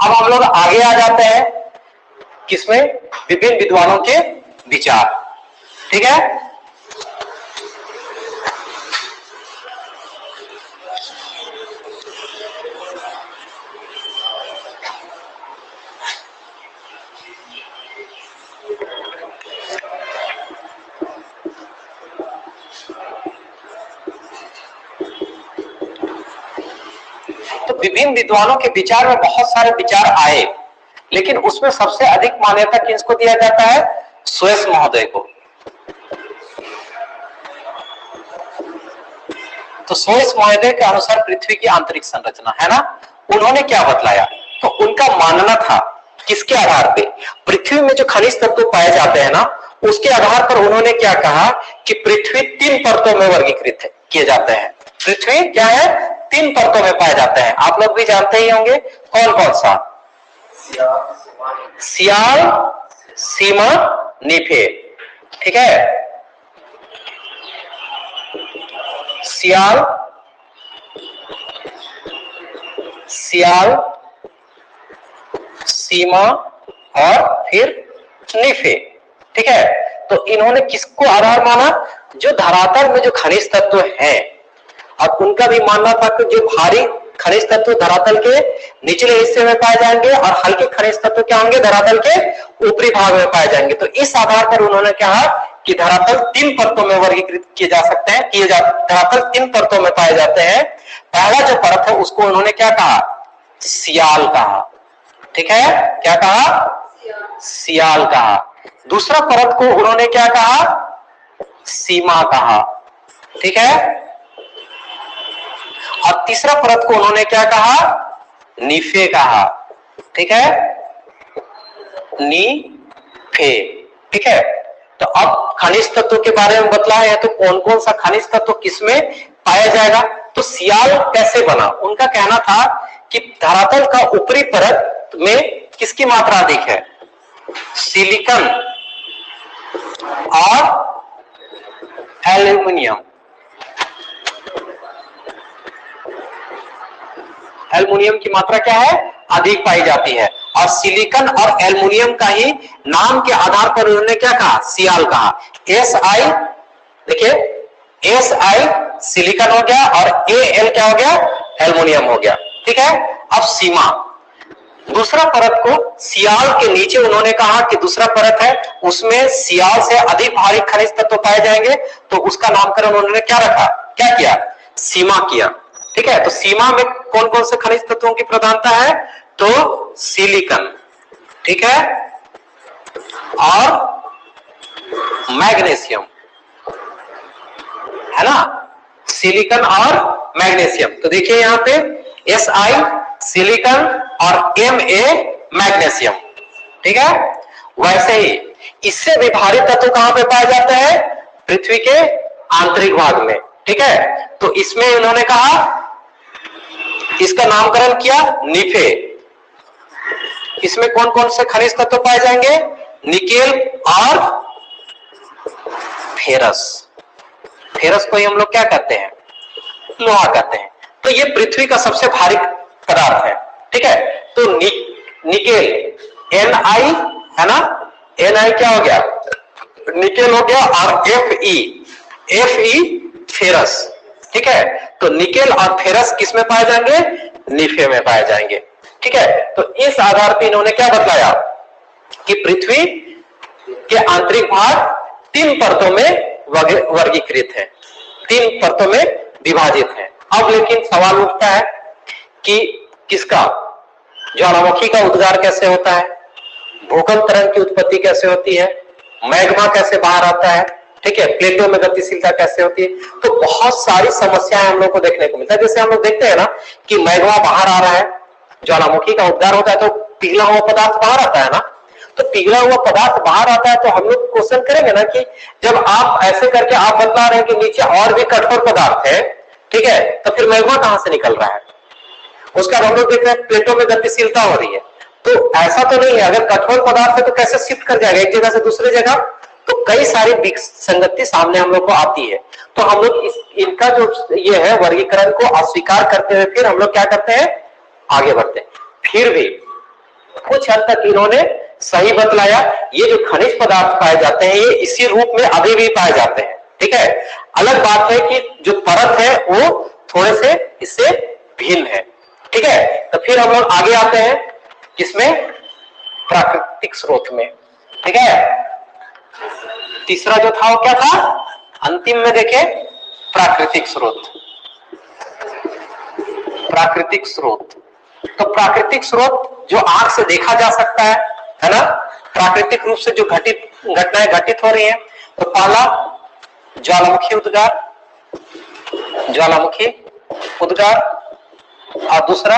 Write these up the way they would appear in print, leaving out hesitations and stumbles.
अब हम लोग आगे आ जाते हैं किसमें, विभिन्न विद्वानों के विचार। ठीक है, तो विभिन्न विद्वानों के विचार में बहुत सारे विचार आए, लेकिन उसमें सबसे अधिक मान्यता किसको दिया जाता है, सुयस महोदय को। तो सुयस महोदय के अनुसार पृथ्वी की आंतरिक संरचना है ना, उन्होंने क्या बतलाया, तो उनका मानना था किसके आधार पे, पृथ्वी में जो खनिज तत्व पाए जाते हैं ना, उसके आधार पर उन्होंने क्या कहा कि पृथ्वी 3 परतों में वर्गीकृत किए जाते हैं। पृथ्वी क्या है, 3 परतों में पाए जाते हैं। आप लोग भी जानते ही होंगे, कौन कौन सा, सियाल, सीमा, नीफे। ठीक है, सियाल, सीमा और फिर नीफे। ठीक है, तो इन्होंने किसको आधार माना, जो धरातल में जो खनिज तत्व हैं, और उनका भी मानना था कि जो भारी खनिज तत्व धरातल के निचले हिस्से में पाए जाएंगे और हल्के खनिज तत्व क्या होंगे, धरातल के ऊपरी भाग में पाए जाएंगे। तो इस आधार पर उन्होंने कहा कि धरातल 3 परतों में वर्गीकृत किए जा सकते हैं, धरातल 3 परतों में पाए जाते हैं। पहला जो परत है उसको उन्होंने क्या कहा, सियाल कहा। ठीक है, क्या कहा, सियाल कहा। दूसरा परत को उन्होंने क्या कहा, सीमा कहा। ठीक है, और तीसरा परत को उन्होंने क्या कहा, नीफे कहा। ठीक है, नीफे। ठीक है, तो अब खनिज तत्व के बारे में बतलाया है, तो कौन कौन सा खनिज तत्व किसमें पाया जाएगा। तो सियाल कैसे बना, उनका कहना था कि धरातल का ऊपरी परत में किसकी मात्रा अधिक है, सिलिकॉन और एल्यूमिनियम। एल्युमिनियम की मात्रा क्या है, अधिक पाई जाती है, और सिलिकॉन और एल्युमिनियम का ही नाम के आधार पर उन्होंने क्या कहा, सियाल कहा। SI, देखिए SI सिलिकॉन हो गया और AL क्या हो गया, एल्युमिनियम हो गया। ठीक है, अब सीमा, दूसरा परत को सियाल के नीचे उन्होंने कहा कि दूसरा परत है, उसमें सियाल से अधिक भारी खनिज तत्व पाए जाएंगे, तो उसका नामकरण उन्होंने क्या रखा, क्या किया, सीमा किया। ठीक है, तो सीमा में कौन कौन से खनिज तत्वों की प्रधानता है, तो सिलिकॉन, ठीक है, और मैग्नीशियम, है ना, सिलिकॉन और मैग्नीशियम। तो देखिए यहां पे SI सिलिकॉन और MA मैग्नीशियम। ठीक है, वैसे ही इससे भी भारी तत्व कहां पे पाए जाते हैं, पृथ्वी के आंतरिक भाग में। ठीक है, तो इसमें उन्होंने कहा, इसका नामकरण किया नीफे। इसमें कौन कौन से खनिज तत्व पाए जाएंगे, निकेल और फेरस। फेरस को ही हम लोग क्या कहते हैं, लोहा कहते हैं। तो ये पृथ्वी का सबसे भारी पदार्थ है। ठीक है, तो निकेल Ni है ना, Ni क्या हो गया, निकेल हो गया, और Fe फेरस। ठीक है, तो निकेल और फेरस किस में पाए जाएंगे, नीफे में पाए जाएंगे। ठीक है, तो इस आधार पर इन्होंने क्या बतलाया कि पृथ्वी के आंतरिक भाग 3 परतों में वर्गीकृत है, 3 परतों में विभाजित है। अब लेकिन सवाल उठता है कि किसका, ज्वालामुखी का उद्गार कैसे होता है, भूकंप तरंग की उत्पत्ति कैसे होती है, मैग्मा कैसे बाहर आता है, ठीक है, प्लेटों में गतिशीलता कैसे होती है। तो बहुत सारी समस्याएं हम लोग को देखने को मिलता है। जैसे हम लोग देखते हैं ना कि मैग्मा बाहर आ रहा है, ज्वालामुखी का उद्गार होता है, तो पिघला हुआ पदार्थ बाहर आता है ना, तो पिघला हुआ पदार्थ बाहर आता है, तो हम लोग क्वेश्चन करेंगे ना कि जब आप ऐसे करके आप बता रहे हैं कि नीचे और भी कठोर पदार्थ है, ठीक है, तो फिर मैग्मा कहां से निकल रहा है, उसका हम लोग देख रहे हैं प्लेटों में गतिशीलता हो रही है। तो ऐसा तो नहीं है, अगर कठोर पदार्थ है तो कैसे शिफ्ट कर जाएगा एक जगह से दूसरी जगह, तो कई सारी विसंगति सामने हम लोग को आती है। तो हम लोग इनका जो ये है वर्गीकरण को अस्वीकार करते हुए फिर हम लोग क्या करते हैं, आगे बढ़ते हैं। फिर भी कुछ हद तक इन्होंने सही बतलाया। ये जो खनिज पदार्थ पाए जाते हैं ये इसी रूप में अभी भी पाए जाते हैं, ठीक है। अलग बात है कि जो परत है वो थोड़े से इससे भिन्न है, ठीक है। तो फिर हम लोग आगे आते हैं किसमें, प्राकृतिक स्रोत में, ठीक है। तीसरा जो था वो क्या था, अंतिम में देखें प्राकृतिक स्रोत। प्राकृतिक स्रोत, तो प्राकृतिक स्रोत जो आंख से देखा जा सकता है ना, प्राकृतिक रूप से जो घटनाएं घटित हो रही हैं। तो पहला ज्वालामुखी उद्गार, ज्वालामुखी उद्गार, और दूसरा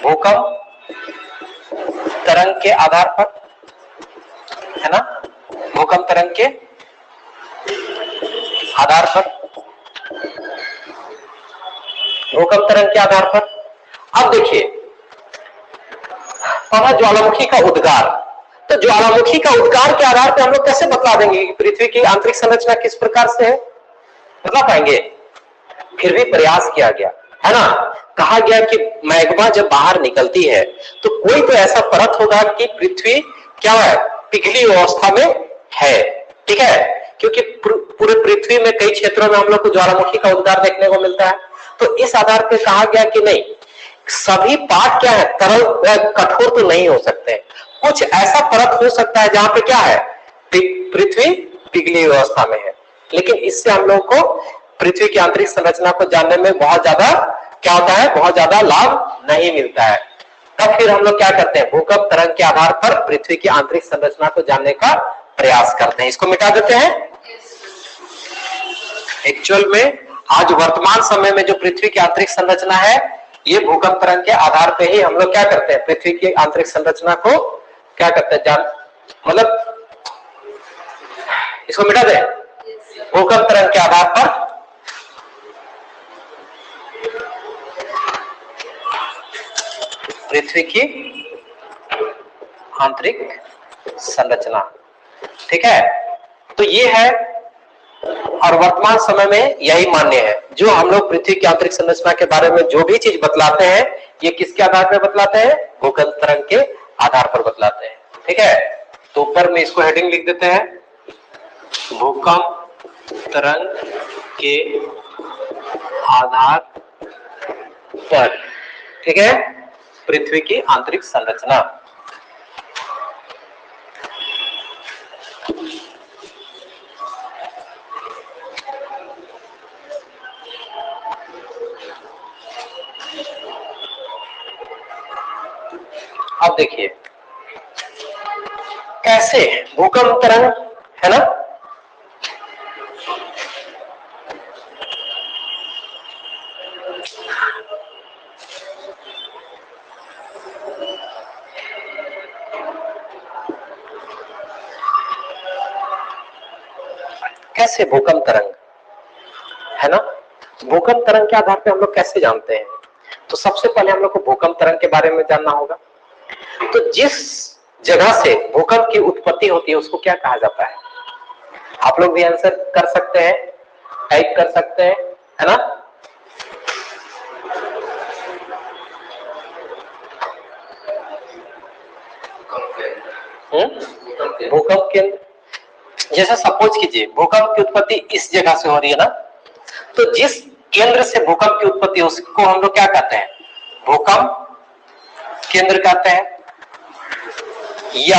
भूकंप तरंग के आधार पर, है ना, भूकंप तरंग के आधार पर, भूकंप तरंग के आधार पर। अब देखिए पहला ज्वालामुखी का उद्गार, तो ज्वालामुखी का उद्गार के आधार पर हम लोग कैसे बतला देंगे कि पृथ्वी की आंतरिक संरचना किस प्रकार से है, बता पाएंगे? फिर भी प्रयास किया गया, है ना। कहा गया कि मैग्मा जब बाहर निकलती है तो कोई तो ऐसा परत होगा कि पृथ्वी क्या है, पिघली अवस्था में है, ठीक है। क्योंकि पूरे पृथ्वी में कई क्षेत्रों में हम लोग को ज्वालामुखी का उद्गार देखने को मिलता है। तो इस आधार पर कहा गया कि नहीं, सभी पार्ट क्या है, तरल कठोर तो नहीं हो सकते, कुछ ऐसा परत हो सकता है जहां पे क्या है, पृथ्वी पिघली अवस्था में है। लेकिन इससे हम लोग को पृथ्वी की आंतरिक संरचना को जानने में बहुत ज्यादा क्या होता है, बहुत ज्यादा लाभ नहीं मिलता है। तब फिर हम लोग क्या करते हैं, भूकंप तरंग के आधार पर पृथ्वी की आंतरिक संरचना को जानने का प्रयास करते हैं। इसको मिटा देते हैं। एक्चुअल में आज वर्तमान समय में जो पृथ्वी की आंतरिक संरचना है ये भूकंप तरंग के आधार पे ही हम लोग क्या करते हैं, पृथ्वी की आंतरिक संरचना को क्या करते हैं, जान मतलब इसको मिटा दें। भूकंप तरंग के आधार पर पृथ्वी की आंतरिक संरचना, ठीक है। तो ये है और वर्तमान समय में यही मान्य है। जो हम लोग पृथ्वी की आंतरिक संरचना के बारे में जो भी चीज बतलाते हैं ये किसके आधार पर बतलाते हैं, भूकंप तरंग के आधार पर बतलाते हैं, ठीक है। तो ऊपर में इसको हेडिंग लिख देते हैं, भूकंप तरंग के आधार पर, ठीक है, पृथ्वी की आंतरिक संरचना। अब देखिए कैसे भूकंप तरंग, है ना, कैसे भूकंप तरंग, है ना, भूकंप तरंग के आधार पे हम लोग कैसे जानते हैं। तो सबसे पहले हम लोग को भूकंप तरंग के बारे में जानना होगा। तो जिस जगह से भूकंप की उत्पत्ति होती है उसको क्या कहा जाता है, आप लोग भी आंसर कर सकते हैं, टाइप कर सकते हैं, है ना। भूकंप केंद्र, जैसे सपोज कीजिए भूकंप की उत्पत्ति इस जगह से हो रही है ना, तो जिस केंद्र से भूकंप की उत्पत्ति उसको हम लोग क्या कहते हैं, भूकंप केंद्र कहते हैं, या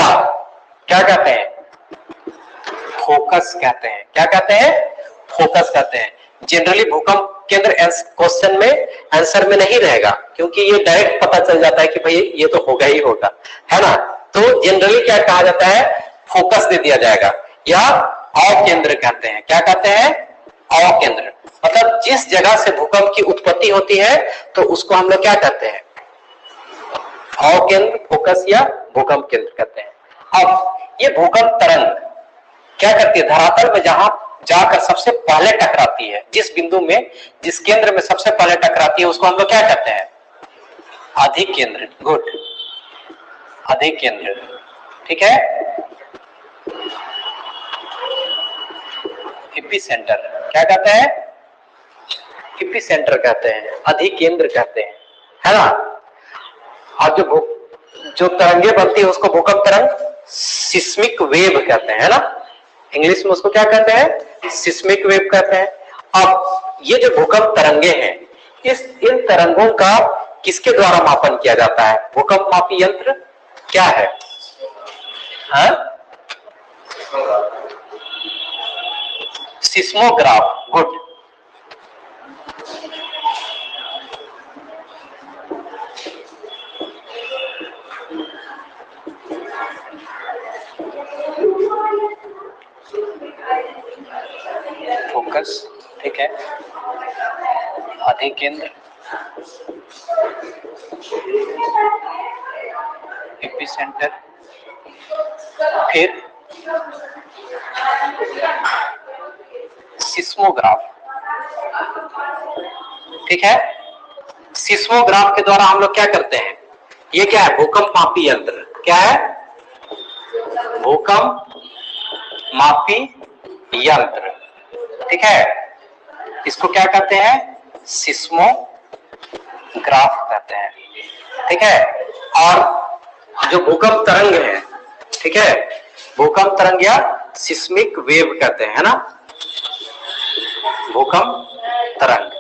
क्या कहते हैं, फोकस कहते हैं। क्या कहते हैं, फोकस कहते हैं। जनरली भूकंप केंद्र क्वेश्चन में आंसर में नहीं रहेगा क्योंकि ये डायरेक्ट पता चल जाता है कि भाई ये तो होगा ही होगा, है ना। तो जनरली क्या कहा जाता है, फोकस दे दिया जाएगा, या अव केंद्र कहते हैं। क्या कहते हैं, अव केंद्र, मतलब जिस जगह से भूकंप की उत्पत्ति होती है तो उसको हम लोग क्या कहते हैं, अव केंद्र, फोकस या भूकंप केंद्र कहते हैं। अब ये भूकंप तरंग क्या करती है, धरातल में जहां जाकर सबसे पहले टकराती है, जिस बिंदु में, जिस केंद्र में सबसे पहले टकराती है उसको हम लोग क्या कहते हैं, अधिक केंद्र। गुड, अधिक केंद्र, ठीक है। एपिसेंटर क्या कहते हैं, एपिसेंटर कहते हैं, अधिक केंद्र कहते हैं, है ना। और जो जो तरंगे बनती है उसको भूकंप तरंग, सिस्मिक वेव कहते हैं, है ना। इंग्लिश में उसको क्या कहते हैं, सिस्मिक वेव कहते हैं। अब ये जो भूकंप तरंगे हैं, इन तरंगों का किसके द्वारा मापन किया जाता है? भूकंप मापी यंत्र क्या है? सिस्मोग्राफ। गुड। फोकस, ठीक है, अधिकेंद्र, एपिसेंटर, फिर सिस्मोग्राफ, ठीक है। सिस्मोग्राफ के द्वारा हम लोग क्या करते हैं? ये क्या है? भूकंप मापी यंत्र। क्या है? भूकंप मापी यंत्र, ठीक है। इसको क्या कहते हैं? सिस्मोग्राफ कहते हैं, ठीक है। और जो भूकंप तरंग है, ठीक है, भूकंप तरंग या सिस्मिक वेव कहते हैं, है ना, भूकंप तरंग।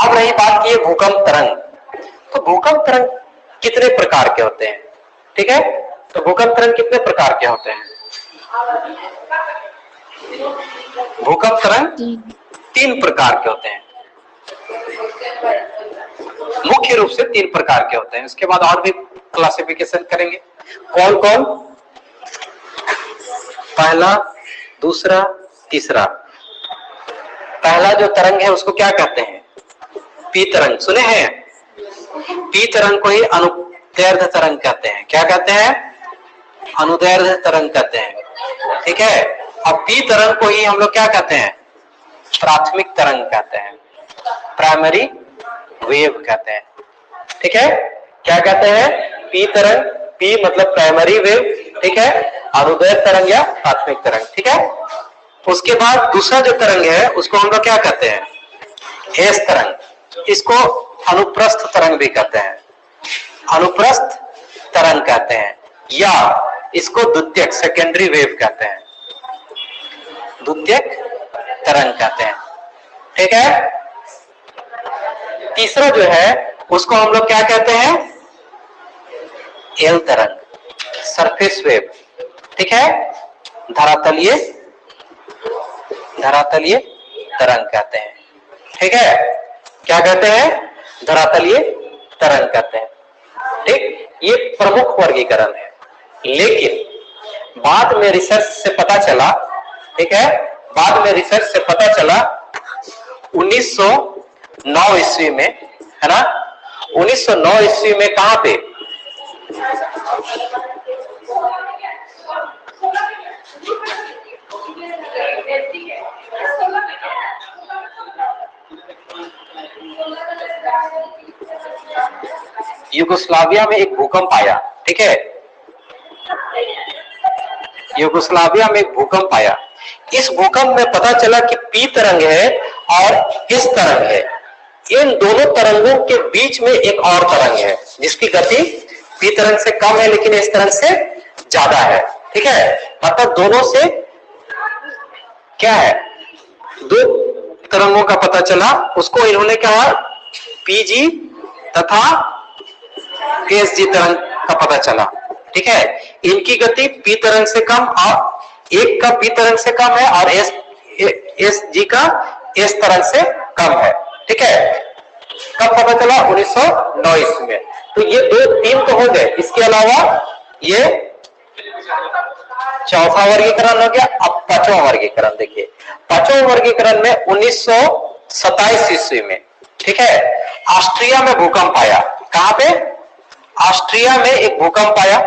अब रही बात की भूकंप तरंग, तो भूकंप तरंग कितने प्रकार के होते हैं? ठीक है, तो भूकंप तरंग कितने प्रकार के होते हैं? भूकंप तरंग 3 प्रकार के होते हैं, मुख्य रूप से 3 प्रकार के होते हैं। इसके बाद और भी क्लासिफिकेशन करेंगे। कौन कौन? पहला, दूसरा, तीसरा। पहला जो तरंग है उसको क्या कहते हैं? पी तरंग। सुने हैं? पी तरंग को ही अनुदैर्ध्य तरंग कहते हैं। क्या कहते हैं? अनुदैर्ध्य तरंग कहते हैं, ठीक है। अब पी तरंग को ही हम लोग क्या कहते हैं? प्राथमिक तरंग कहते हैं, प्राइमरी वेव कहते हैं, ठीक है। क्या कहते हैं? पी तरंग, पी मतलब प्राइमरी वेव, ठीक है, अनुदैर्ध्य तरंग या प्राथमिक तरंग, ठीक है। उसके बाद दूसरा जो तरंग है उसको हम लोग क्या कहते हैं? एस तरंग। इसको अनुप्रस्थ तरंग भी कहते हैं, अनुप्रस्थ तरंग कहते हैं, या इसको द्वितीयक सेकेंडरी वेव कहते हैं, द्वितीयक तरंग कहते हैं, ठीक है। तीसरा जो है उसको हम लोग क्या कहते हैं? एल तरंग, सरफेस वेव, ठीक है, धरातलीय तरंग कहते हैं, ठीक है। क्या कहते हैं? धरातलीय तरंग कहते हैं, ठीक। ये प्रमुख वर्गीकरण है, लेकिन बाद में रिसर्च से पता चला, ठीक है, बाद में रिसर्च से पता चला 1909 ईस्वी में, है ना, 1909 ईस्वी में कहां पे? यूगोस्लाविया में एक भूकंप आया, ठीक है, यूगोस्लाविया में एक भूकंप आया। इस भूकंप में पता चला कि पी तरंग है और इस तरंग है, इन दोनों तरंगों के बीच में एक और तरंग है जिसकी गति पी तरंग से कम है लेकिन इस तरंग से ज्यादा है, ठीक है। मतलब दोनों से क्या है? 2 तरंगों का पता चला, उसको इन्होंने क्या पीजी तथा एसजी तरंग का पता चला, ठीक है। इनकी गति पी तरंग से कम, और एक का पी तरंग से कम है और एस जी का एस तरंग से कम है, ठीक है। कब पता चला? 1909 ईस्वी में। तो ये 2-3 तो हो गए, इसके अलावा ये चौथा वर्गीकरण हो गया। अब 5वां वर्गीकरण देखिए। 5वां वर्गीकरण में 1927 ईस्वी में, ठीक है, ऑस्ट्रिया में भूकंप आया। कहां पे? ऑस्ट्रिया में एक भूकंप आया।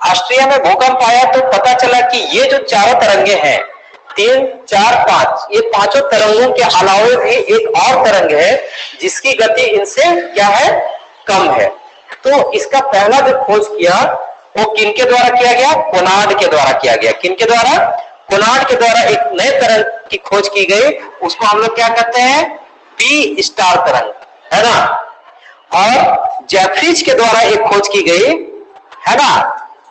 ऑस्ट्रिया में भूकंप आया तो पता चला कि ये जो चारों तरंगे हैं, 3, 4, 5, ये पांचों तरंगों के अलावा भी एक और तरंग है जिसकी गति इनसे क्या है? कम है। तो इसका पहला जो खोज किया वो किनके द्वारा किया गया? कोनार्ड के द्वारा किया गया। किनके द्वारा? कोनार्ड के द्वारा एक नए तरंग की खोज की गई, उसको हम लोग क्या कहते हैं? पी स्टार तरंग, है ना। और जेफरीज के द्वारा एक खोज की गई है ना,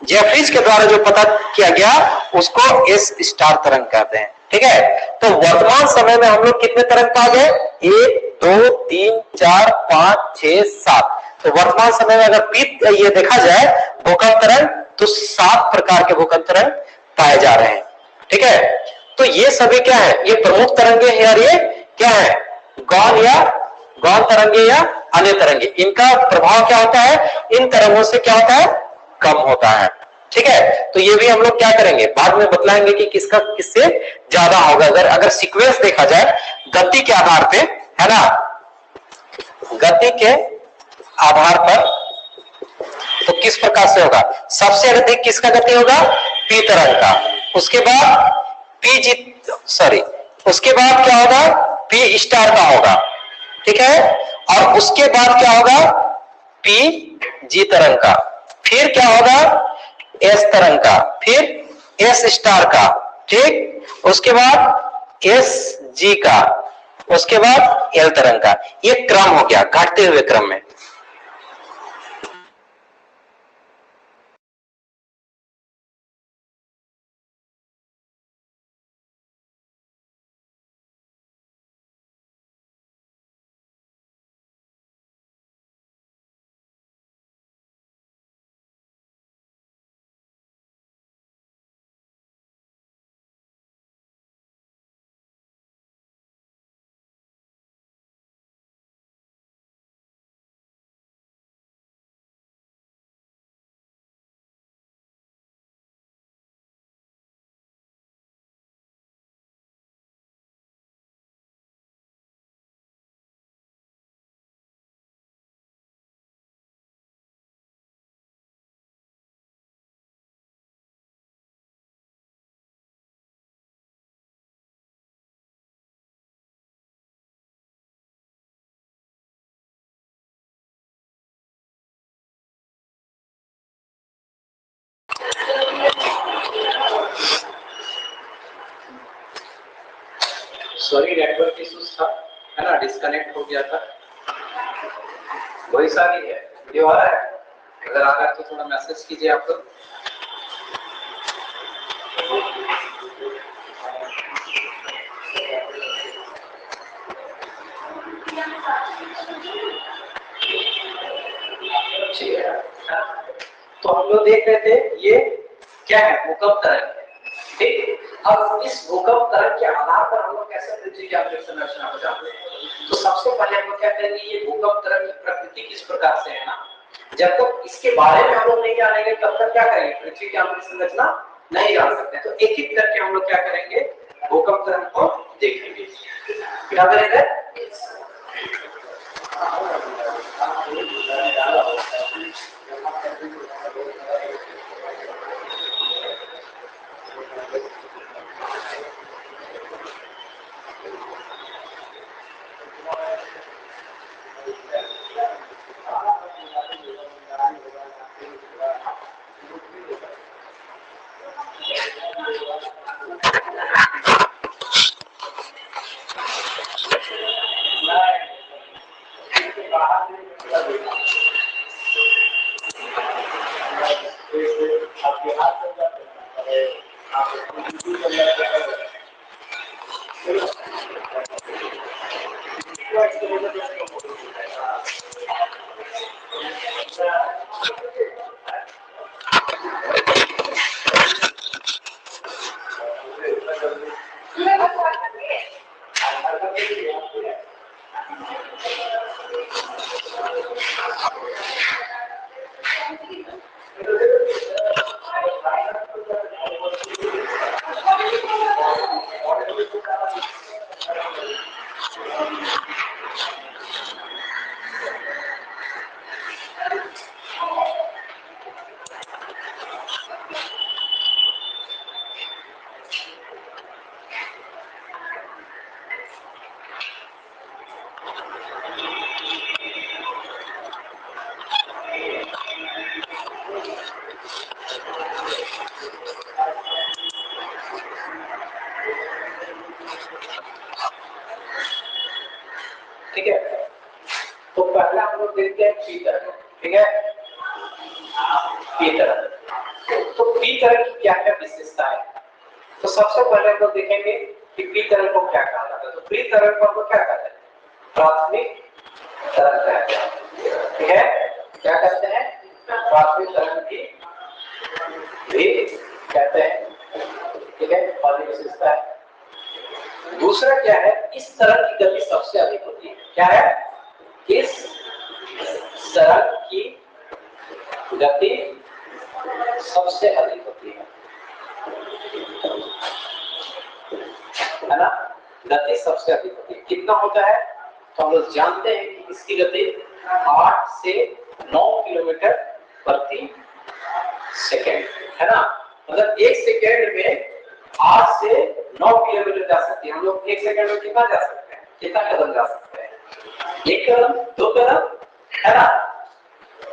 जेफरीज के द्वारा जो पता किया गया उसको एस स्टार तरंग कहते हैं। ठीक है, तो वर्तमान समय में हम लोग कितने तरंग पा गए? 1 2 3 4 5 6 7। तो वर्तमान समय में अगर ये देखा जाए भूकंप तरंग, तो 7 प्रकार के भूकंप तरंग पाए जा रहे हैं। ठीक है, तो ये सभी क्या है? ये प्रमुख तरंगे हैं यार, ये क्या है? गौण तरंगे या अन्य तरंगे। इनका प्रभाव क्या होता है? इन तरंगों से क्या होता है? कम होता है। ठीक है, तो ये भी हम लोग क्या करेंगे, बाद में बतलाएंगे कि किसका किससे ज्यादा होगा। अगर सीक्वेंस देखा जाए गति के आधार पे, है ना, गति के आधार पर, तो किस प्रकार से होगा? सबसे अधिक किसका गति होगा? पी तरंग का। उसके बाद उसके बाद क्या होगा? पी स्टार का होगा। ठीक है, और उसके बाद क्या होगा? पी जी तरंग का। फिर क्या होगा? एस तरंग का, फिर एस स्टार का। ठीक, उसके बाद एस जी का, उसके बाद एल तरंग का। ये क्रम हो गया, घटते हुए क्रम में। सॉरी, नेटवर्क इश्यूज था, है ना, डिस्कनेक्ट हो गया था। वही सारी है, वीडियो आ रहा है, अगर आ रहा है तो थोड़ा मैसेज कीजिए आप लोग। तो हम लोग देख रहे थे ये क्या है? भूकंप तरंग। ठीक, अब इस भूकंप तरंग के आधार पर हम लोग कैसे पृथ्वी की आंतरिक संरचना को जानते हैं? तो सबसे पहले हम लोग क्या करेंगे, ये भूकंप तरंग की प्रकृति किस प्रकार से है ना, जब तक इसके बारे में हम लोग नहीं जानेंगे तब तक क्या करेंगे, पृथ्वी की आंतरिक संरचना नहीं जान सकते। तो एक एक करके हम लोग क्या करेंगे, भूकंप तरंग को देखेंगे। क्या करेंगे? ठीक है, तो पहला हम लोग देखते हैं पी तरंग, ठीक है, पी तरंग। तो पी तरंग की क्या क्या विशेषता है? तो सबसे पहले हम लोग देखेंगे कि पी तरंग को क्या कहा जाता है। तो पी तरंग को क्या कहते हैं? प्राथमिक तरंग कहते हैं, ठीक है, क्या कहते हैं? प्राथमिक तरंग की भी कहते हैं, ठीक है, पहली विशेषता है। दूसरा क्या है? इस तरंग की गति सबसे अधिक होती है। क्या है? इस तरंग की गति सबसे अधिक होती है ना, गति सबसे अधिक होती है। कितना होता है? तो हम लोग जानते हैं कि इसकी गति 8 से 9 किलोमीटर प्रति सेकेंड है ना, मतलब एक सेकेंड में 8 से 9 किलोमीटर जा सकती है। हम लोग एक सेकेंड में कितना जा सकते हैं? कितना कदम जा सकते हैं? 1 कदम, 2 कदम, है ना।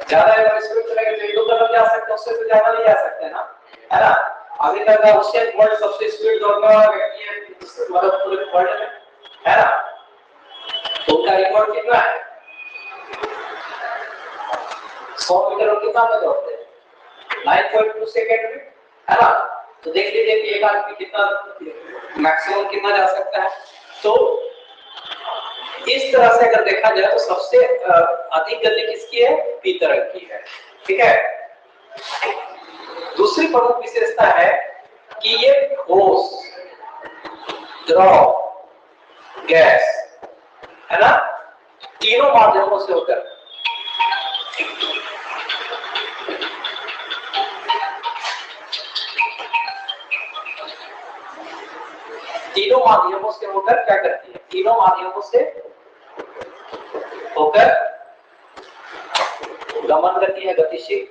ज्यादा अगर स्पीड चलेगा तो 2 कदम जा सकते हैं, उससे तो ज्यादा नहीं जा सकते ना, है ना। अभी तक उसेन बोल्ट सबसे स्पीड दौड़ने वाला व्यक्ति है, मतलब पूरे वर्ल्ड में, है ना। तो उनका रिकॉर्ड कितना है? 100 मीटर और कितना में दौड़ते हैं? 9.2 सेकेंड में, है ना। तो देख लीजिए कि एक आदमी कितना मैक्सिमम कितना जा सकता है। तो इस तरह से अगर देखा जाए तो सबसे अधिक गति किसकी है? पी तरंग की है, ठीक है। दूसरी प्रमुख विशेषता है कि ये ठोस, द्रव, गैस, है ना, तीनों माध्यमों से होकर क्या करती है? तीनों माध्यमों से होकर गमन करती है, गतिशील।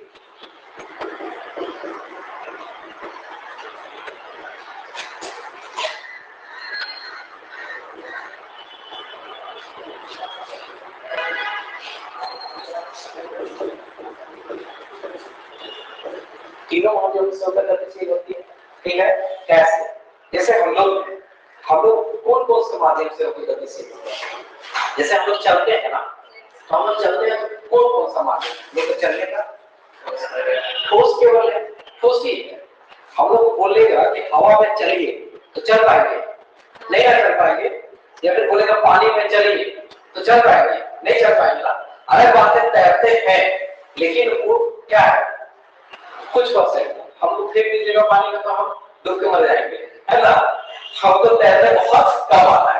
तीनों माध्यमों से होकर गतिशील होती है, ठीक है। कैसे? जैसे हम लोग कौन कौन से माध्यम से होकर गतिशील होते हैं? जैसे हम लोग चलते हैं ना, तो हम लोग चलते हैं तो कौन कौन सा माध्यम? ये तो चलने का ठोस केवल है, ठोस ही है। हम लोग बोलेगा कि हवा में चलिए तो चल पाएंगे? नहीं चल पाएंगे। या फिर बोलेगा पानी में चलिए तो चल पाएंगे? नहीं चल पाएंगे। अलग बात है, तैरते हैं, लेकिन वो क्या है? कुछ परसेंट। हम लोग फेंक दीजिएगा पानी में तो हम डूब के मर जाएंगे, है ना। हमको तैरने बहुत कम आता है,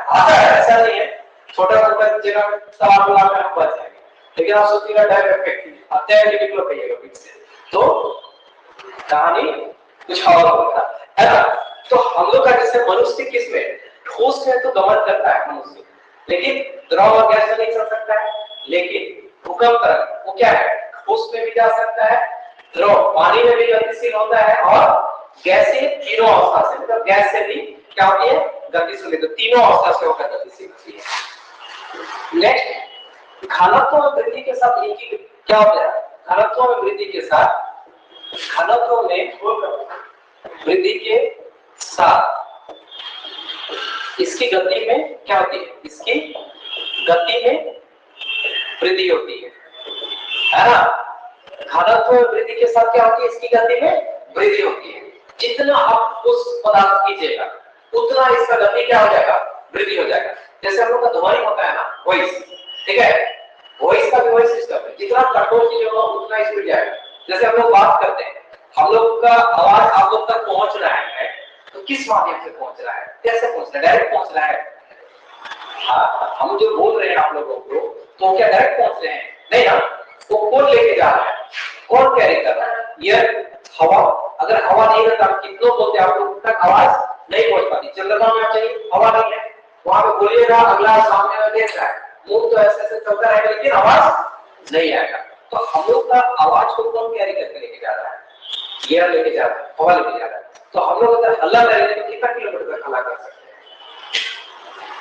ऐसा नहीं है। छोटा मोटा जगह में तलाब में हम बच जाएंगे, लेकिन आप सोचिएगा डायरेक्ट इफेक्ट अत्याचार के निकलो कहिएगा पीछे, तो कहानी कुछ और होगा, है ना। तो हम लोग का जैसे मनुष्य किसमें? ठोस में तो गमन करता है मनुष्य, लेकिन द्रव और गैस में नहीं चल सकता है। लेकिन भूकंप तरंग वो क्या है? ठोस में भी जा सकता है, द्रव पानी में भी गतिशील होता है, और गैसीय तीनों अवस्था से, मतलब गैस से भी क्या होती है? गतिशील। तो तीनों अवस्था से होकर गतिशील होती है। नेक्स्ट, घनत्व में वृद्धि के साथ इनकी क्या होता है? घनत्व में वृद्धि के साथ, घनत्व में वृद्धि के साथ इसकी गति में क्या होती है? इसकी गति में वृद्धि होती है ना। घनत्व में वृद्धि के साथ क्या होती है? इसकी गति में वृद्धि होती है। जितना आप उस पदार्थ कीजिएगा उतना इसका गति क्या हो जाएगा? वृद्धि हो जाएगा। जैसे हम लोग का ध्वनि होता है ना, वॉइस, ठीक है, वॉइस का भी वही सिस्टम है। जितना कठोर कीजिएगा उतना स्पीड जाएगा। जैसे हम लोग बात करते हैं, हम लोग का आवाज आप लोग तक पहुंच रहा है, तो किस माध्यम से पहुंच रहा है? कैसे पहुंच रहा है? डायरेक्ट पहुंच रहा है। हाँ, हम जो बोल रहे हैं आप लोगों को, तो क्या डायरेक्ट पहुंच रहे हैं? नहीं ना। वो कौन लेके जा रहा है? कौन कैरी कर रहा है? ये हवा। अगर हवा नहीं रहता, कितनों बोलते आप लोग तक आवाज नहीं पहुंच पाती। चंद्रमा में चाहिए, हवा नहीं है, वहां पे बोलिएगा, अगला सामने में देख रहा है, मुंह तो ऐसे ऐसे चलता रहेगा, लेकिन आवाज नहीं आएगा। तो हम लोग का आवाज को कौन कैरी करके लेके जा रहा है? एयर लेके जा रहा है, हवा लेके जा रहा है। तो हम लोग अगर हल्ला करेंगे तो कितना किलोमीटर तक हल्ला कर सकते हैं?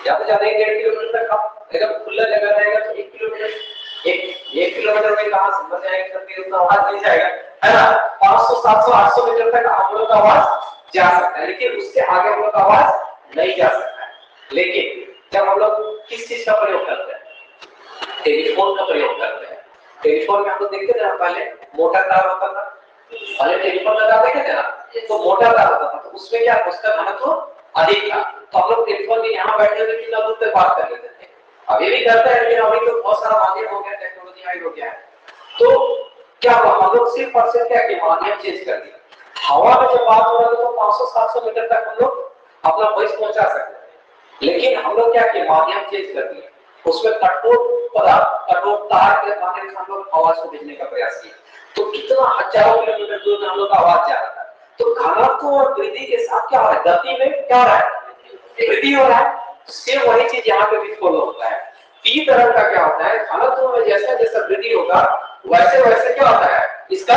या तो ज्यादा 1.5 किलोमीटर तक। अगर खुला जगह रहेगा तो 1 किलोमीटर, एक किलोमीटर में कहां समझ जाएगा? तो उतना आवाज नहीं जाएगा, है ना। 500, 700, 800 मीटर तक हम लोग का आवाज जा सकता है, लेकिन उसके आगे हम लोग का आवाज नहीं जा सकता है। लेकिन जब हम लोग किस चीज का प्रयोग करते हैं? टेलीफोन का प्रयोग करते हैं। टेलीफोन में हम लोग देखते थे ना, पहले मोटा तार होता था, पहले टेलीफोन लगा देखे थे ना, तो मोटा तार होता था, तो उसमें क्या उसका घनत्व अधिक था, तो हम लोग टेलीफोन में यहाँ बैठे हुए कितना दूर तक बात कर लेते थे। अभी भी करते हैं, लेकिन अभी तो बहुत सारा माध्यम हो गया, टेक्नोलॉजी हाई हो गया है। तो क्या हुआ, हम लोग सिर्फ और सिर्फ क्या के माध्यम चेंज कर दिया। हवा में जब बात हो रहा था तो 500-700 मीटर तक हम लोग अपना वॉइस पहुंचा सकते थे, लेकिन हम लोग क्या किए, माध्यम चेंज कर दिया, उसमें कठोर पदार्थ, कठोर तार के माध्यम से हम लोग आवाज को भेजने का प्रयास किया, तो कितना हजारों किलोमीटर दूर में हम लोग का आवाज जा रहा था। तो घनत्व और वृद्धि के साथ क्या हो रहा है, गति में क्या हो रहा है, वृद्धि हो रहा है। सेम वही चीज यहाँ पे भी फॉलो होता है। पी तरंग का क्या होता है, घनत्व में जैसा जैसा वृद्धि होगा वैसे वैसे क्या होता है, इसका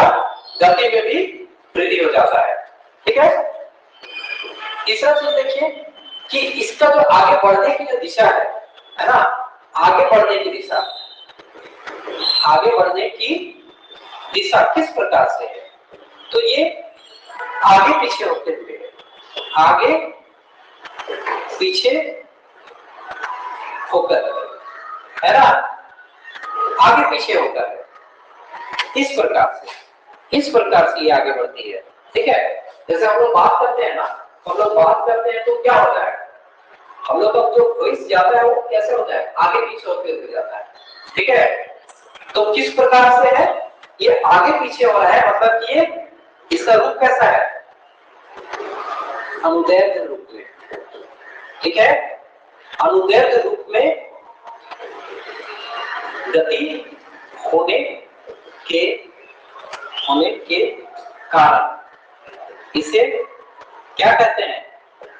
गति में भी वृद्धि हो जाता है। ठीक है। तीसरा चीज देखिए कि इसका जो आगे बढ़ने की जो दिशा है ना, आगे बढ़ने की दिशा, आगे बढ़ने की दिशा किस प्रकार से है, तो ये आगे पीछे होते हुए, आगे पीछे होकर, है ना, आगे पीछे होकर इस प्रकार से ये आगे बढ़ती है। ठीक है। जैसे हम लोग बात करते हैं ना, हम लोग बात करते हैं तो क्या होता है, हम लोग का जो वॉइस जाता है वो कैसे होता है, आगे पीछे होते हुए जाता है। ठीक है। तो किस प्रकार से है, ये आगे पीछे हो रहा है, मतलब ये इसका रूप कैसा है, अनुदैर्घ्य रूप में। ठीक है। अनुदैर्घ्य रूप में गति होने के कारण इसे क्या कहते हैं,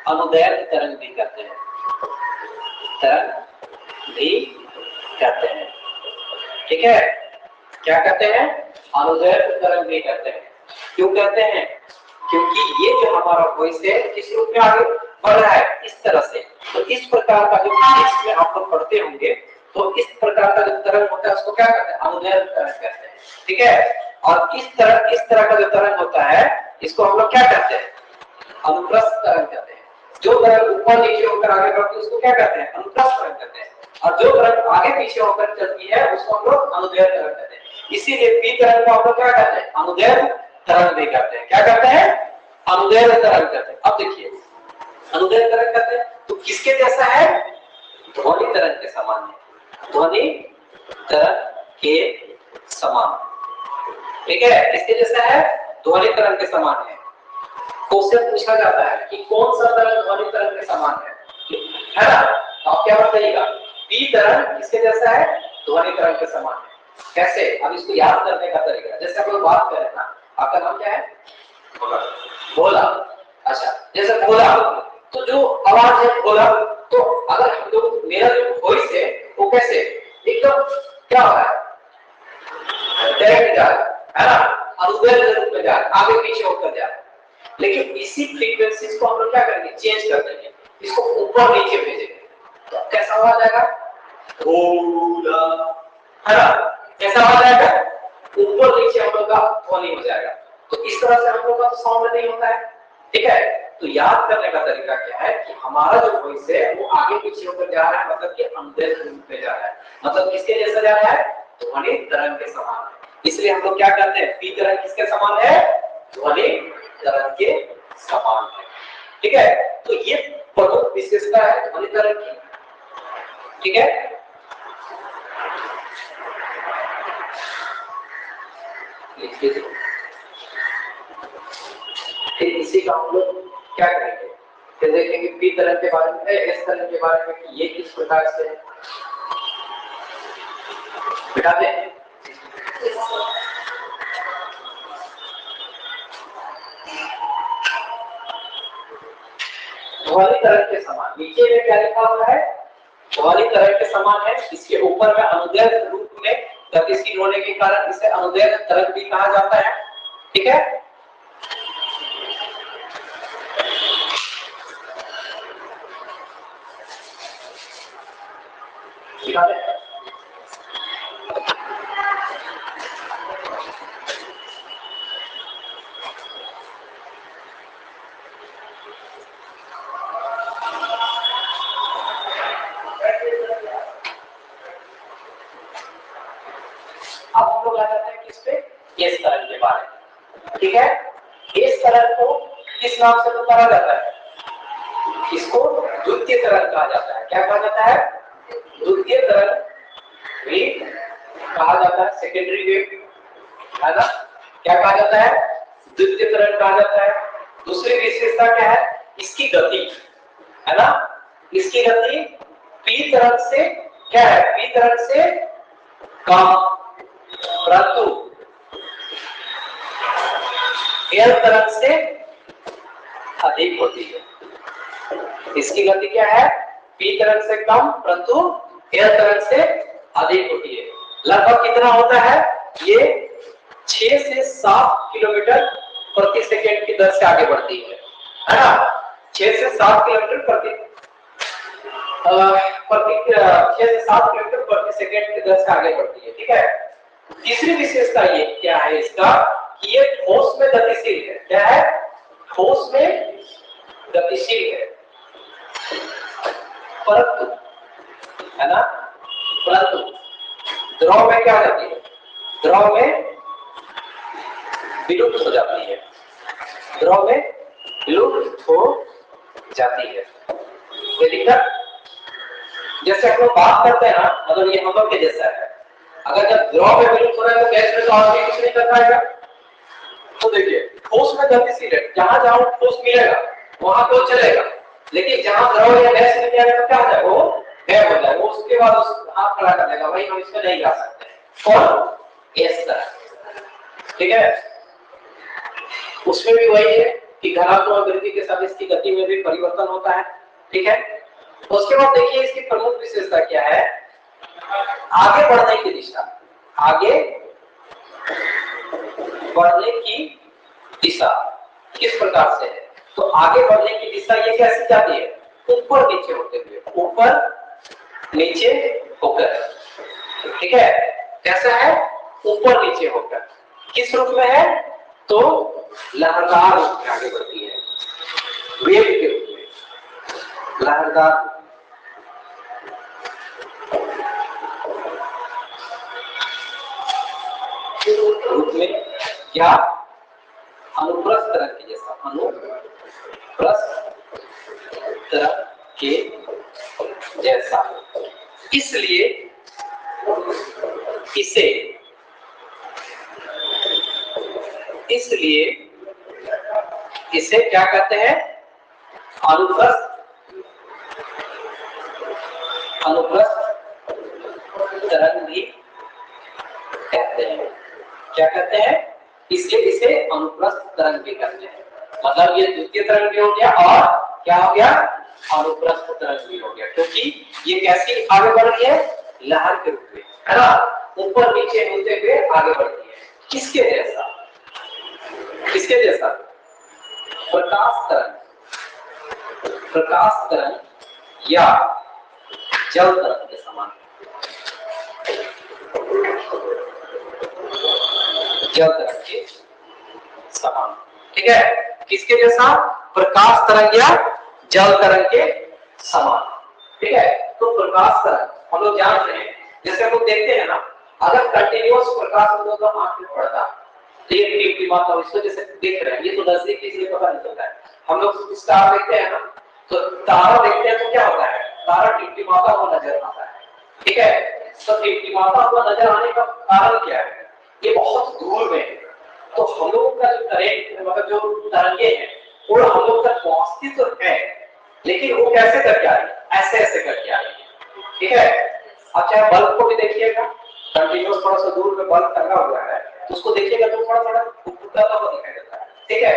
अनुदैर्घ्य तरंग भी कहते हैं, तरंग भी कहते हैं। ठीक है। क्या कहते हैं, अनुदैर्घ्य तरंग भी कहते हैं। क्यों कहते हैं, क्योंकि ये जो हमारा वॉइस है किस रूप में आगे बढ़ रहा है, इस तरह से। तो इस प्रकार का जो फिजिक्स में आप लोग पढ़ते होंगे, तो इस प्रकार का जो तरंग होता है उसको क्या कहते हैं, अनुदैर्घ्य तरंग कहते हैं। ठीक है। और इस तरह का जो तरंग होता है इसको हम लोग क्या कहते हैं, अनुप्रस्थ तरंग कहते हैं। जो तरंग ऊपर नीचे होकर आगे बढ़ती है उसको क्या कहते हैं, अनुप्रस्थ तरंग कहते हैं। और जो तरंग आगे पीछे होकर चलती है उसको हम लोग अनुदैर्घ्य तरंग कहते हैं। इसीलिए पी तरंग को हम लोग क्या कहते हैं, अनुदैर्घ्य तरंग भी कहते हैं। क्या कहते हैं, अनुदैर्घ्य तरंग कहते हैं। अब देखिए, अनुदैर्घ्य तरंग कहते हैं तो किसके जैसा है, ध्वनि तरंग के समान है, ध्वनि तरंग के समान। ठीक है। इसके जैसा है, ध्वनि तरंग के समान है। क्वेश्चन पूछा जाता है कि कौन सा तरंग ध्वनि तरंग के समान है ना, तो आप क्या बताइएगा, पी तरंग किसके जैसा है, ध्वनि तरंग के समान है। कैसे, अब इसको याद करने का तरीका, जैसे हम लोग बात करें ना, आपका नाम क्या है, भोला। अच्छा, जैसे भोला, तो जो आवाज है भोला, तो अगर हम लोग, मेरा जो वॉइस है वो कैसे एकदम क्या हो रहा है, डायरेक्ट जा रहा है ना, अनुदैर्घ्य रूप में जा रहा है, आगे पीछे होकर जा रहा है। लेकिन इसी फ्रीक्वेंसीज को हम लोग क्या करेंगे, चेंज कर देंगे, इसको ऊपर नीचे भेजेंगे, तो कैसा आवाज आएगा, भोला, है ना, कैसा आवाज आएगा, ऊपर नीचे हम लोग का ध्वनि हो जाएगा। तो इस तरह से हम लोग का साउंड नहीं होता है। ठीक है। तो याद करने का तरीका क्या है कि हमारा जो वॉइस है वो आगे पीछे होकर जा रहा है, मतलब कि अनुदैर्घ्य रूप में जा रहा है, मतलब किसके जैसा जा रहा है, ध्वनि तरंग के समान है। इसलिए हम लोग क्या कहते हैं, पी तरंग किसके समान है, ध्वनि तरंग के समान है। ठीक है। तो ये प्रमुख विशेषता है ध्वनि तरंग की। ठीक है। फिर इसी का हम लोग क्या करेंगे, फिर देखेंगे पी तरंग के बारे में, एस तरंग के बारे में, कि ये किस प्रकार से बेटा दें। ध्वनि तरंग के समान, नीचे में क्या लिखा हुआ है, ध्वनि तरंग के समान है, इसके ऊपर में अनुदैर्घ्य रूप में गतिशील होने के कारण इसे अनुदैर्घ्य तरंग भी कहा जाता है। ठीक है। ठीक है, इस तरंग को किस नाम से पुकारा जाता है? इसको द्वितीय तरंग कहा जाता है। क्या कहा जाता है? द्वितीय तरंग वेव कहा जाता है, सेकेंडरी वेव, है ना? क्या कहा जाता है? द्वितीय तरंग कहा जाता है। दूसरी विशेषता क्या है? इसकी गति, है ना? इसकी गति पी तरंग से क्या है? पी तरंग से कम, परंतु एल तरंग से अधिक होती है। इसकी गति क्या है? पी तरंग से कम परंतु एल तरंग से अधिक होती है। लगभग कितना होता है? ये 6 से 7 किलोमीटर प्रति सेकंड की दर से आगे बढ़ती है ना? 6 से 7 किलोमीटर प्रति 6 से 7 किलोमीटर प्रति सेकंड की दर से आगे बढ़ती है। ठीक है। तीसरी विशेषता ये क्या है इसका कि ये ठोस में गतिशील है। क्या है? ठोस में गतिशील है, परंतु, है ना, परंतु द्रव में क्या हो जाती है? द्रव में विलुप्त हो जाती है। द्रव में विलुप्त हो जाती है। ये दिक्कत जैसे हम लोग बात करते हैं ना, मतलब ये हम लोग के जैसा है। अगर जब द्रव में विलुप्त हो रहा है तो गैस में तो आदमी कुछ नहीं कर पाएगा। तो देखिए ठोस में गतिशील है, जहां जहां ठोस मिलेगा वहां तो चलेगा, लेकिन जहां द्रव या गैस मिल जाएगा तो क्या हो जाएगा? वो गायब हो जाएगा। उसके बाद उस हाथ खड़ा कर देगा, भाई हम इसमें नहीं जा सकते। और इस तरह, ठीक है, उसमें भी वही है कि घनत्व वृद्धि के साथ इसकी गति में भी परिवर्तन होता है। ठीक है। तो उसके बाद देखिए इसकी प्रमुख विशेषता क्या है? आगे बढ़ने की दिशा। आगे बढ़ने की दिशा किस प्रकार से है? तो आगे बढ़ने की दिशा ये कैसे जाती है? ऊपर नीचे होते हुए, ऊपर नीचे होकर। ठीक है। कैसा है? ऊपर नीचे होकर। किस रूप में है? तो लहरदार रूप में आगे बढ़ती है, वेव के रूप में, लहरदार रूप में, या अनुप्रस्थ तरंग के जैसा, अनुप्रस्थ तरंग के जैसा। इसलिए इसे क्या कहते हैं? अनुप्रस्थ तरंग भी कहते हैं। क्या कहते हैं? इसे अनुप्रस्थ तरंग भी कहते हैं। मतलब ये द्वितीय तरंग भी हो गया और क्या हो गया? अनुप्रस्थ तरंग भी हो गया, क्योंकि ये कैसी आगे बढ़ रही है? लहर के रूप में, है ना, ऊपर नीचे होते हुए आगे बढ़ती है। किसके जैसा? किसके जैसा? प्रकाश तरंग या जल तरंग के समान। जल तरंग के समान। ठीक है। किसके जैसा? प्रकाश तरंग या जल तरंग के समान। ठीक है। तो प्रकाश तरंग हम लोग जान रहे हैं, जैसे हम लोग देखते हैं ना, अगर कंटिन्यूअस प्रकाश हम लोग का आंख में पड़ता तो ये टिमटिमाता, इसको जैसे देख रहे हैं, ये तो नजदीक इसलिए पता नहीं चलता है। हम लोग स्टार देखते हैं ना, तो तारा देखते हैं तो क्या होता है? तारा टिमटिमाता हुआ नजर आता है। ठीक है। तो टिमटिमाता हुआ नजर आने का कारण क्या है? ये बहुत दूर में है, तो हम लोग का जो करेंट, मतलब जो तरंगे हैं वो हम लोग तक पहुंचती तो है, लेकिन वो कैसे करके आ रही है? ऐसे ऐसे करके आ रही है। ठीक है। अब चाहे बल्ब को भी देखिएगा, कंटिन्यूअस थोड़ा सा दूर में बल्ब टंगा हुआ है, तो उसको देखिएगा तो थोड़ा थोड़ा फुकफुकाता हुआ दिखाई देता है। ठीक है।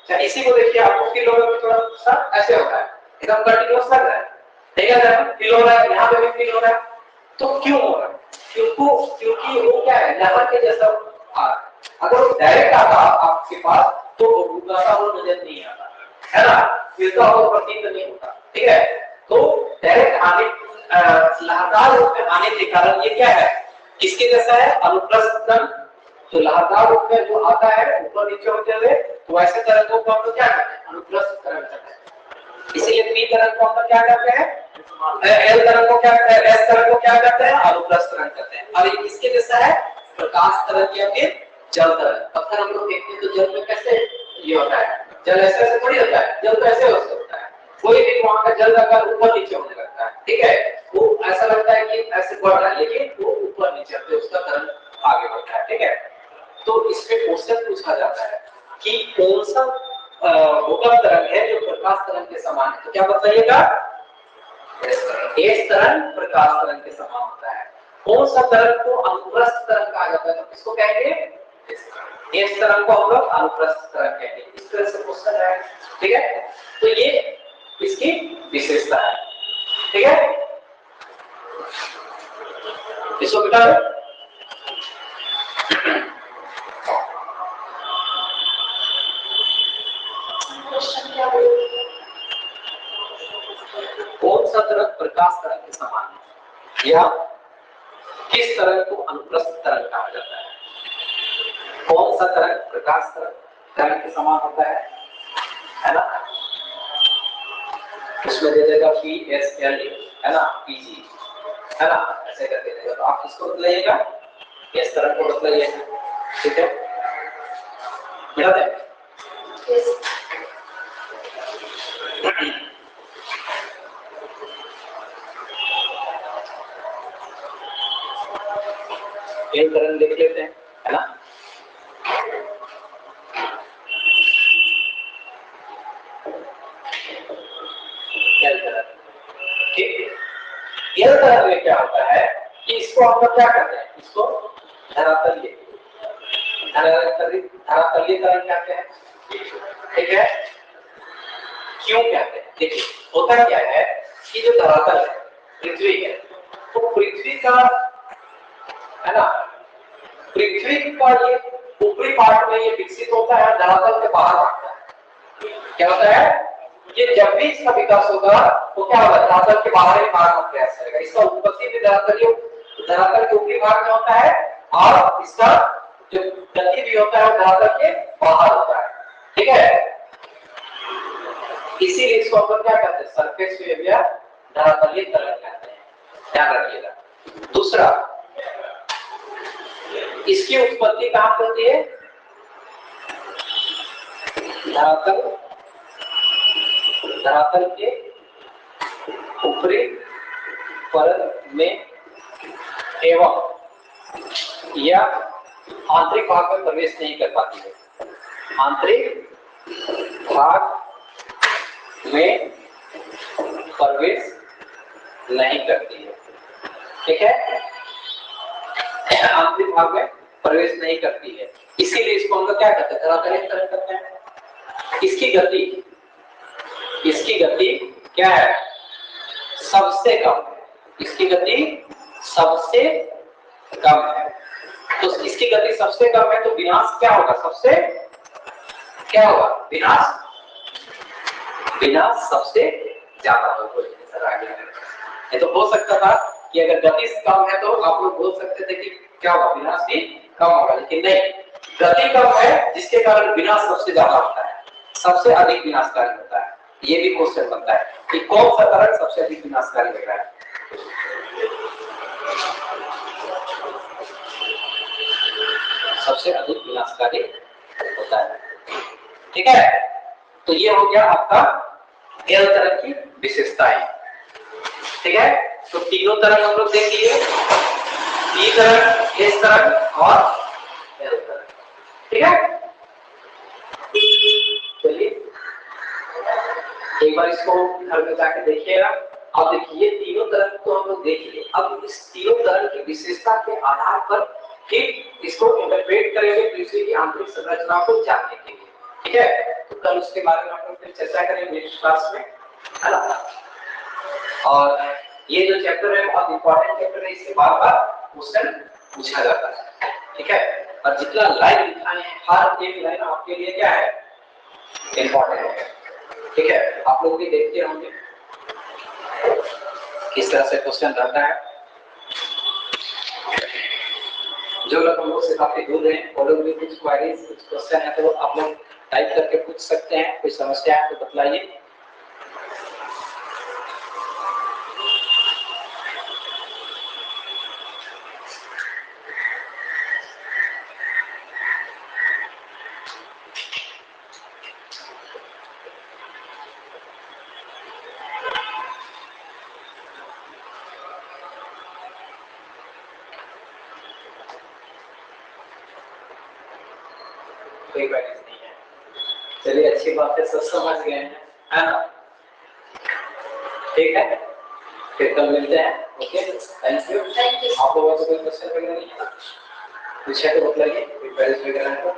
चाहे इसी को देखिए, आपको फील होगा कि थोड़ा सा ऐसे होता है, एकदम कंटिन्यूअस लग रहा है। ठीक है, फील हो रहा है, यहाँ पे भी फील हो रहा है। तो क्यों हो रहा है? क्योंकि वो क्या है? लहर के जैसा आ रहा है। अगर वो डायरेक्ट आता आपके पास तो फुकफुकाता हुआ नजर नहीं आता, है ना, फिरता हुआ प्रतीत नहीं होता। ठीक है। तो डायरेक्ट आने, लहरदार रूप में आने के कारण ये क्या है? किसके जैसा है? अनुप्रस्थ तरंग। तो लहरदार रूप में जो आता है ऊपर नीचे होते हुए, तो ऐसे तरंगों को हम लोग क्या कहते हैं? अनुप्रस्थ तरंग कहते हैं। इसीलिए पी तरंग को हम लोग क्या कहते हैं? एल तरंग को क्या कहते हैं? एस तरंग को क्या कहते हैं? अनुप्रस्थ तरंग कहते हैं। और ये किसके जैसा है? प्रकाश तरंग या फिर जल तरंग। पत्थर हम लोग देखते हैं तो जल में कैसे ये होता है, जल ऐसे ऐसे थोड़ी होता है, जल तो ऐसे हो सकता है। कोई भी वहां का जल का ऊपर नीचे होने लगता है, ठीक है, वो ऐसा लगता है कि ऐसे बढ़ रहा है, लेकिन वो ऊपर नीचे होते उसका तरंग आगे बढ़ता है, ठीक है। तो इसमें क्वेश्चन पूछा जाता है कि कौन सा भूकंप तरंग है जो प्रकाश तरंग के समान है, तो क्या बताइएगा, एस तरंग प्रकाश तरंग के समान होता है। कौन सा तरंग को अनुप्रस्थ तरंग कहा जाता है, तो किसको कहेंगे, एस तरंग को हम लोग अनुप्रस्थ तरंग कहेंगे। इस तरह से क्वेश्चन है, ठीक है। तो ये इसकी विशेषता है, ठीक है। इसको बिठा दो। कौन सा तरंग प्रकाश तरंग के समान है, या किस तरंग को अनुप्रस्थ तरंग कहा जाता है। कौन सा तरंग प्रकाश तरंग के समान होता है ना। उसमें दे देगा PSL, है ना, PG, है ना, ऐसे करके देगा। तो आप किसको बदलाइएगा, इस तरंग को बदलाइएगा, ठीक है। मिला दे एक तरंग लिख लेते हैं, है ना। एल तरंग में क्या होता है कि इसको हम लोग क्या करते हैं, इसको धरातलीय धरातलीय तरंग कहते हैं, ठीक है। क्यों कहते हैं, देखिए होता क्या है कि जो धरातल है पृथ्वी है, तो पृथ्वी का, है ना, पृथ्वी का ये ऊपरी पार्ट में ये विकसित होता है, धरातल के बाहर भागता है। क्या होता है, ये जब भी इसका विकास होगा तो क्या होगा, धरातल के बाहर ही भाग में प्रयास करेगा। इसका उत्पत्ति भी धरातल के ऊपरी भाग में होता है, और इसका जो गति भी होता है वो धरातल के बाहर होता है, ठीक है। इसीलिए इसको हम क्या कहते हैं, सरफेस वेव या धरातलीय तरंग कहते हैं, ध्यान रखिएगा। दूसरा, इसकी उत्पत्ति कहां होती है, धरातल के ऊपरी परत में एवं या आंतरिक भाग में प्रवेश नहीं कर पाती है, आंतरिक भाग में प्रवेश नहीं करती है, ठीक है, आंतरिक भाग में प्रवेश नहीं करती है। इसीलिए इसको हम लोग क्या कहते हैं, धरातलीय तरंग कहते हैं। इसकी गति क्या है, सबसे कम है, इसकी गति सबसे कम है। तो इसकी गति सबसे कम है, तो विनाश क्या होगा, सबसे क्या होगा, विनाश सबसे ज्यादा होगा। ये तो हो सकता था कि अगर गति कम है तो आप लोग बोल सकते थे कि क्या होगा, विनाश भी कम होगा, लेकिन नहीं, गति कम है जिसके कारण विनाश सबसे ज्यादा होता है, सबसे अधिक विनाशकारी होता है। ये भी क्वेश्चन बनता है कि कौन सा तरंग सबसे अधिक विनाशकारी लग रहा है। सबसे अधिक विनाशकारी होता है, ठीक है। तो ये हो गया आपका एल तरंग की विशेषताएं, ठीक है। तो तीनों तरंग हम लोग देख लिए, पी तरंग, एस तरंग और एल तरंग, ठीक है। चलिए एक बार इसको घर में जाकर देखिएगा। अब देखिए तीनों तरंग तो हम लोग देख लिए, अब इस तीनों तरंग की विशेषता के आधार पर फिर इसको इंटरप्रेट करेंगे पृथ्वी की आंतरिक संरचना को जानने के लिए, ठीक है। तो कल उसके बारे में हम लोग फिर चर्चा करेंगे नेक्स्ट क्लास में, है ना। और ये जो चैप्टर है बहुत इंपॉर्टेंट चैप्टर है, इससे बार-बार क्वेश्चन पूछा जाता है, ठीक है। और जितना लाइन लिखाए हैं हर एक लाइन आपके लिए क्या है, इंपॉर्टेंट है, ठीक है। आप लोग भी देखते होंगे किस तरह से क्वेश्चन रहता है। जो लोग हम लोग से काफी दूर हैं वो लोग भी कुछ क्वेरीज, कुछ क्वेश्चन है तो आप लोग टाइप करके पूछ सकते हैं, कोई समस्या है तो बतलाइए। कोई वैल्यूज नहीं है। चलिए अच्छी बात है, सब समझ गए हैं, है ना? ठीक है, फिर कल मिलते हैं। Okay, thank you. आप लोगों को कोई क्वेश्चन वगैरह नहीं है? विषय तो बतलाइए, कोई वैल्यूज वगैरह है तो